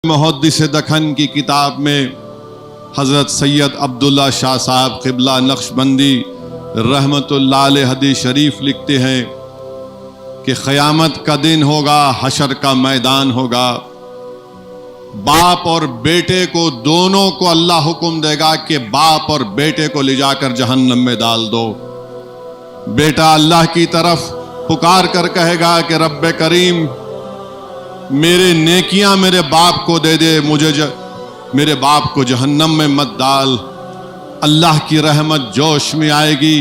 मुहद्दिस दखन की किताब में हज़रत सैयद अब्दुल्ला शाह साहब क़िबला नक्शबंदी रहमतुल्लाह अलैह हदीस शरीफ लिखते हैं कि क़यामत का दिन होगा, हशर का मैदान होगा, बाप और बेटे को दोनों को अल्लाह हुक्म देगा कि बाप और बेटे को ले जाकर जहन्नम में डाल दो। बेटा अल्लाह की तरफ पुकार कर कहेगा कि रब्बे करीम मेरे नेकियां मेरे बाप को दे दे, मेरे बाप को जहन्नम में मत डाल। अल्लाह की रहमत जोश में आएगी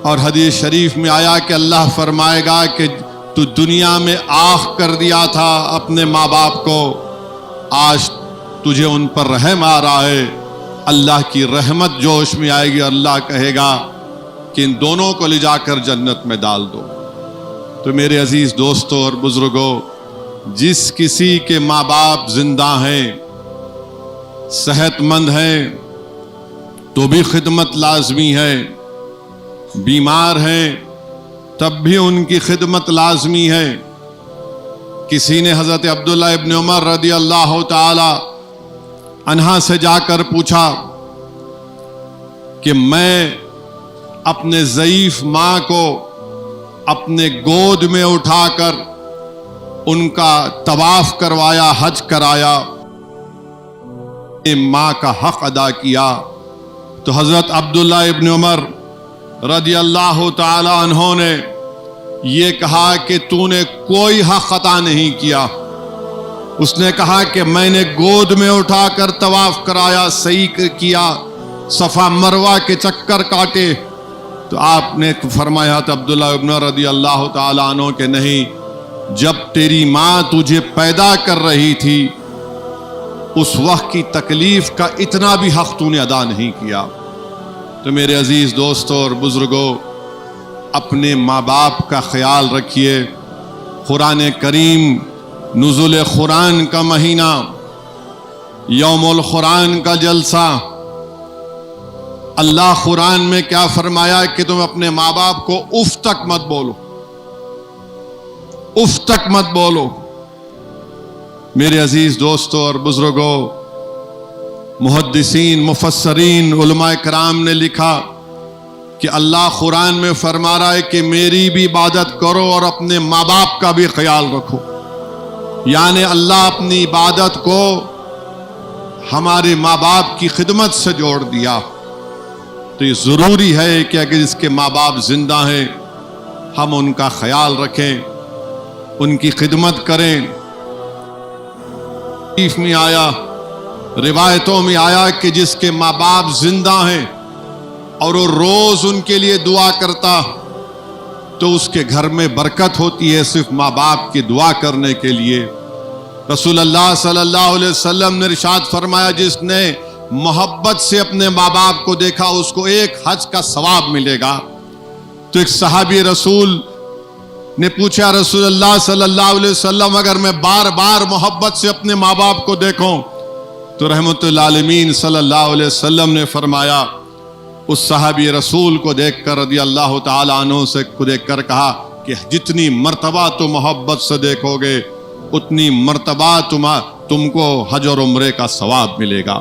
और हदीस शरीफ में आया कि अल्लाह फरमाएगा कि तू दुनिया में आख कर दिया था अपने माँ बाप को, आज तुझे उन पर रहम आ रहा है। अल्लाह की रहमत जोश में आएगी, अल्लाह कहेगा कि इन दोनों को ले जाकर जन्नत में डाल दो। तो मेरे अजीज दोस्तों और बुजुर्गों, जिस किसी के माँ बाप जिंदा हैं, सेहतमंद हैं, तो भी खिदमत लाजमी है, बीमार हैं तब भी उनकी खिदमत लाजमी है। किसी ने हज़रत अब्दुल्ला इब्न उमर रदी अल्लाह ताला अन्हा से जाकर पूछा कि मैं अपने ज़ईफ माँ को अपने गोद में उठाकर उनका तवाफ करवाया, हज कराया, माँ का हक अदा किया। तो हज़रत अब्दुल्ला इब्न उमर रदी अल्लाह ताला अन्हों ने ये कहा कि तूने कोई हक अता नहीं किया। उसने कहा कि मैंने गोद में उठाकर तवाफ कराया, सही किया, सफ़ा मरवा के चक्कर काटे। तो आपने फरमाया तो अब्दुल्ला इब्न रदी अल्लाह ताला अन्हों के नहीं, जब तेरी माँ तुझे पैदा कर रही थी उस वक्त की तकलीफ का इतना भी हक तूने अदा नहीं किया। तो मेरे अजीज दोस्तों और बुजुर्गों, अपने माँ बाप का ख्याल रखिए। कुरान करीम, नुज़ुल कुरान का महीना, यौमुल कुरान का जलसा, अल्लाह कुरान में क्या फरमाया कि तुम अपने माँ बाप को उफ तक मत बोलो, उफ तक मत बोलो। मेरे अजीज दोस्तों और बुजुर्गों, मुहद्दिसीन, मुफस्सरीन, उलमाए कराम ने लिखा कि अल्लाह कुरान में फरमा रहा है कि मेरी भी इबादत करो और अपने माँ बाप का भी ख्याल रखो। यानी अल्लाह अपनी इबादत को हमारे माँ बाप की खिदमत से जोड़ दिया। तो ये ज़रूरी है कि अगर इसके माँ बाप जिंदा हैं हम उनका ख्याल रखें, उनकी खिदमत करें। में आया, रिवायतों में आया कि जिसके माँ बाप जिंदा हैं और वो रोज उनके लिए दुआ करता तो उसके घर में बरकत होती है, सिर्फ माँ बाप की दुआ करने के लिए। रसूलुल्लाह सल्लल्लाहु अलैहि वसल्लम ने इरशाद फरमाया, जिसने मोहब्बत से अपने माँ बाप को देखा उसको एक हज का सवाब मिलेगा। तो एक सहाबी रसूल ने पूछा, रसूलुल्लाह सल्लल्लाहु अलैहि वसल्लम अगर मैं बार बार मोहब्बत से अपने माँ बाप को देखूं? तो रहमतुल आलमीन सल्लल्लाहु अलैहि वसल्लम ने फरमाया, उस सहाबी रसूल को देखकर रदी अल्लाह ताला अन्हु से को देखकर कहा कि जितनी मर्तबा तुम मोहब्बत से देखोगे उतनी मर्तबा तुमको हज और उम्रे का सवाब मिलेगा।